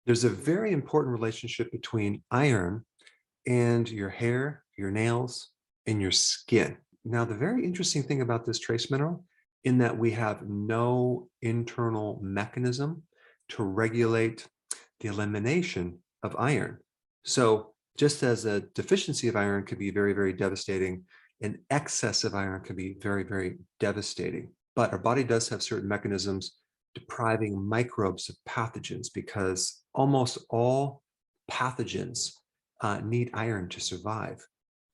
There's a very important relationship between iron and your hair, your nails, and your skin. Now, the very interesting thing about this trace mineral in that we have no internal mechanism to regulate the elimination of iron. So just as a deficiency of iron could be very, very devastating, an excess of iron can be very, very devastating. But our body does have certain mechanisms depriving microbes of pathogens because almost all pathogens need iron to survive.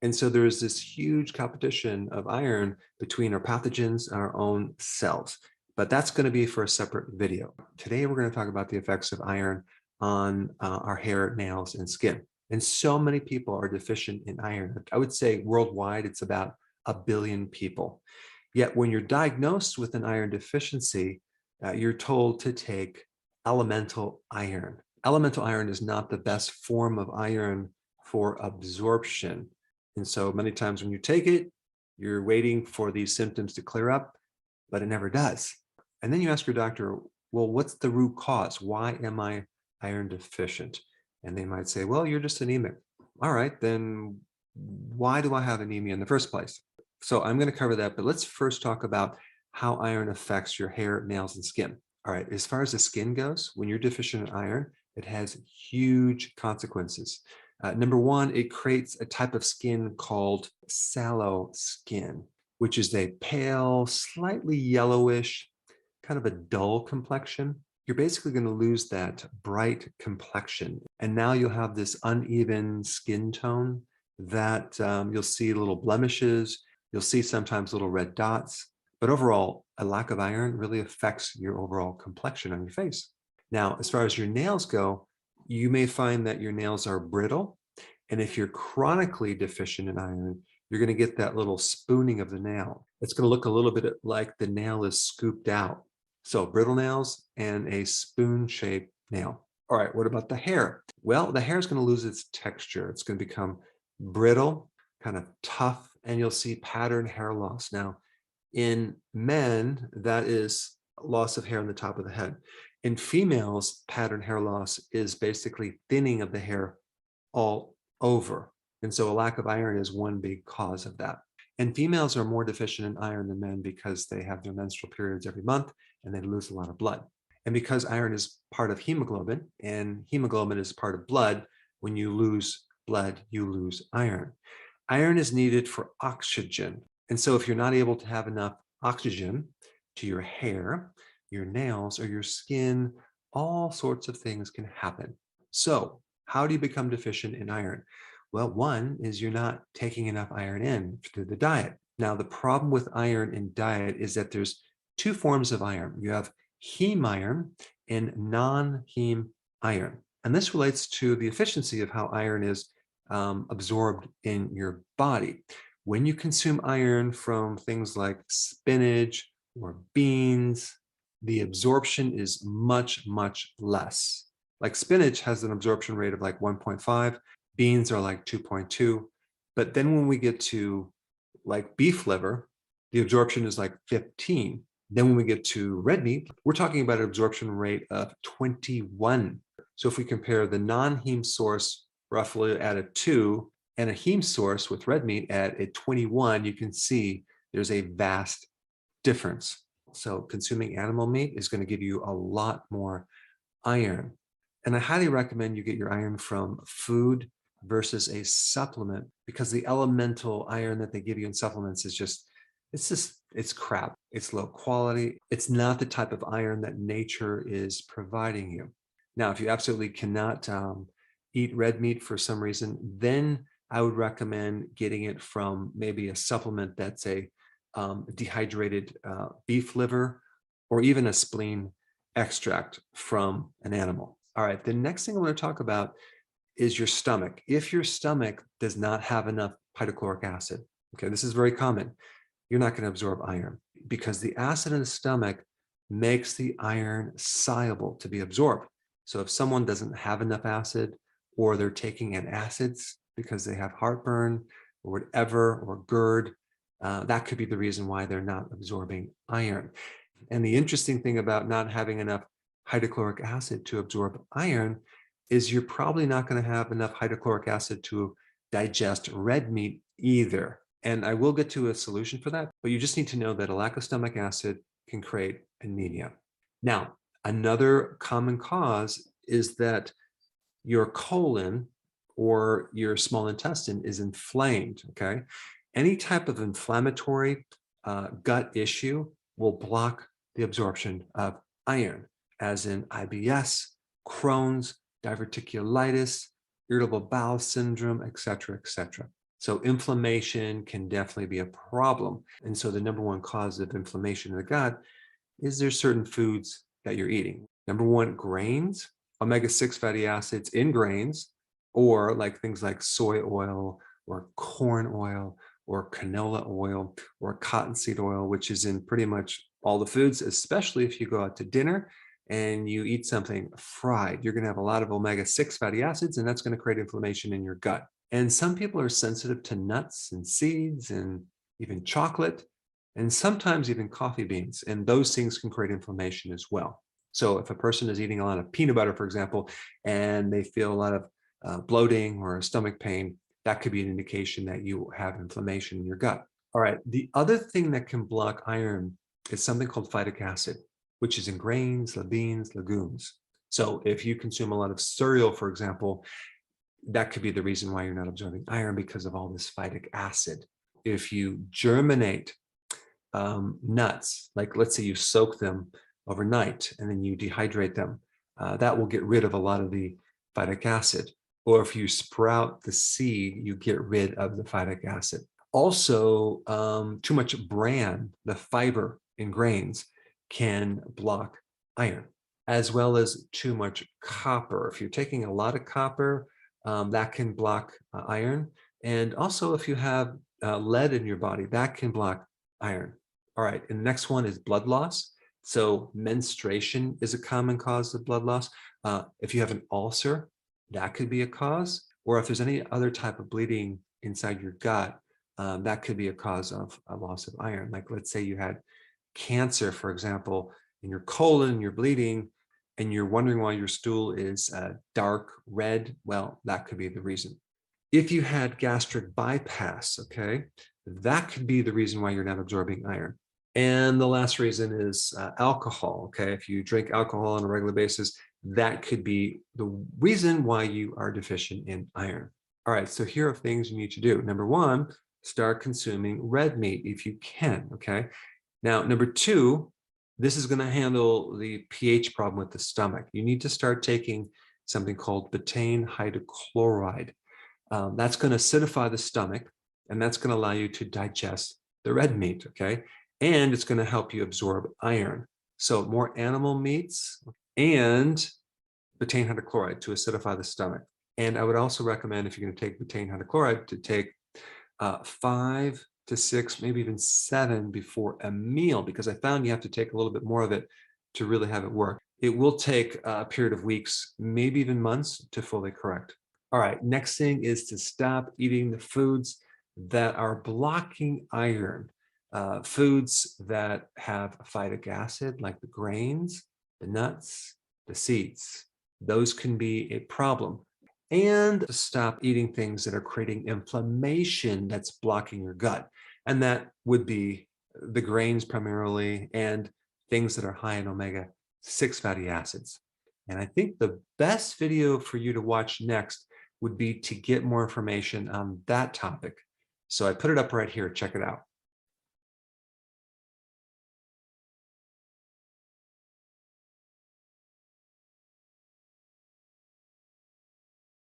And so there is this huge competition of iron between our pathogens and our own cells. But that's going to be for a separate video. Today, we're going to talk about the effects of iron on our hair, nails, and skin. And so many people are deficient in iron. I would say worldwide, it's about 1 billion people. Yet when you're diagnosed with an iron deficiency, you're told to take elemental iron. Elemental iron is not the best form of iron for absorption. And so many times when you take it, you're waiting for these symptoms to clear up, but it never does. And then you ask your doctor, well, what's the root cause? Why am I iron deficient? And they might say, well, you're just anemic. All right, then why do I have anemia in the first place? So I'm going to cover that, but let's first talk about how iron affects your hair, nails, and skin. All right, as far as the skin goes, when you're deficient in iron, it has huge consequences. Number one, it creates a type of skin called sallow skin, which is a pale, slightly yellowish, kind of a dull complexion. You're basically going to lose that bright complexion. And now you'll have this uneven skin tone that you'll see little blemishes. You'll see sometimes little red dots. But overall, a lack of iron really affects your overall complexion on your face. Now, as far as your nails go, you may find that your nails are brittle. And if you're chronically deficient in iron, you're going to get that little spooning of the nail. It's going to look a little bit like the nail is scooped out. So brittle nails and a spoon-shaped nail. All right, what about the hair? Well, the hair is going to lose its texture. It's going to become brittle, kind of tough, and you'll see pattern hair loss. Now, in men, that is loss of hair on the top of the head. In females, pattern hair loss is basically thinning of the hair all over. And so a lack of iron is one big cause of that. And females are more deficient in iron than men because they have their menstrual periods every month and they lose a lot of blood. And because iron is part of hemoglobin and hemoglobin is part of blood, when you lose blood, you lose iron. Iron is needed for oxygen. And so if you're not able to have enough oxygen to your hair, your nails, or your skin, all sorts of things can happen. So how do you become deficient in iron? Well, one is you're not taking enough iron in through the diet. Now, the problem with iron in diet is that there's two forms of iron. You have heme iron and non-heme iron. And this relates to the efficiency of how iron is absorbed in your body. When you consume iron from things like spinach or beans, the absorption is much, much less. Like spinach has an absorption rate of like 1.5, beans are like 2.2. But then when we get to like beef liver, the absorption is like 15. Then when we get to red meat, we're talking about an absorption rate of 21. So if we compare the non-heme source roughly at a 2 and a heme source with red meat at a 21, you can see there's a vast difference. So consuming animal meat is going to give you a lot more iron. And I highly recommend you get your iron from food versus a supplement because the elemental iron that they give you in supplements is it's crap. It's low quality. It's not the type of iron that nature is providing you. Now, if you absolutely cannot eat red meat for some reason, then I would recommend getting it from maybe a supplement that's a dehydrated beef liver or even a spleen extract from an animal. All right, the next thing I want to talk about is your stomach. If your stomach does not have enough hydrochloric acid, okay, this is very common, you're not going to absorb iron because the acid in the stomach makes the iron soluble to be absorbed. So if someone doesn't have enough acid or they're taking antacids because they have heartburn or whatever, or GERD, that could be the reason why they're not absorbing iron. And the interesting thing about not having enough hydrochloric acid to absorb iron is you're probably not going to have enough hydrochloric acid to digest red meat either. And I will get to a solution for that, but you just need to know that a lack of stomach acid can create anemia. Now, another common cause is that your colon or your small intestine is inflamed, okay? Any type of inflammatory gut issue will block the absorption of iron, as in IBS, Crohn's, diverticulitis, irritable bowel syndrome, etc., etc. So inflammation can definitely be a problem. And so the number one cause of inflammation in the gut is there certain foods that you're eating. Number one, grains, omega-6 fatty acids in grains, or like things like soy oil or corn oil or canola oil or cottonseed oil, which is in pretty much all the foods, especially if you go out to dinner and you eat something fried. You're going to have a lot of omega-6 fatty acids, and that's going to create inflammation in your gut. And some people are sensitive to nuts and seeds and even chocolate, and sometimes even coffee beans, and those things can create inflammation as well. So if a person is eating a lot of peanut butter, for example, and they feel a lot of bloating or stomach pain, that could be an indication that you have inflammation in your gut. All right, the other thing that can block iron is something called phytic acid, which is in grains, beans, legumes. So if you consume a lot of cereal, for example, that could be the reason why you're not absorbing iron, because of all this phytic acid. If you germinate nuts, like let's say you soak them overnight and then you dehydrate them, that will get rid of a lot of the phytic acid. Or if you sprout the seed, you get rid of the phytic acid. Also, too much bran, the fiber in grains, can block iron, as well as too much copper. If you're taking a lot of copper, that can block iron. And also if you have lead in your body, that can block iron. All right, and the next one is blood loss. So menstruation is a common cause of blood loss. If you have an ulcer, that could be a cause. Or if there's any other type of bleeding inside your gut, that could be a cause of a loss of iron. Like let's say you had cancer, for example, in your colon, you're bleeding, and you're wondering why your stool is dark red, well, that could be the reason. If you had gastric bypass, okay, that could be the reason why you're not absorbing iron. And the last reason is alcohol, okay? If you drink alcohol on a regular basis, that could be the reason why you are deficient in iron. All right, so here are things you need to do. Number one, start consuming red meat if you can, okay? Now, number two, this is going to handle the pH problem with the stomach. You need to start taking something called Betaine Hydrochloride. That's going to acidify the stomach, and that's going to allow you to digest the red meat, okay? And it's going to help you absorb iron. So more animal meats and betaine hydrochloride to acidify the stomach. And I would also recommend, if you're going to take betaine hydrochloride, to take 5 to 6, maybe even 7 before a meal, because I found you have to take a little bit more of it to really have it work. It will take a period of weeks, maybe even months, to fully correct. All right, next thing is to stop eating the foods that are blocking iron. Foods that have phytic acid, like the grains, the nuts, the seeds. Those can be a problem. And to stop eating things that are creating inflammation that's blocking your gut. And that would be the grains primarily, and things that are high in omega-6 fatty acids. And I think the best video for you to watch next would be to get more information on that topic. So I put it up right here. Check it out.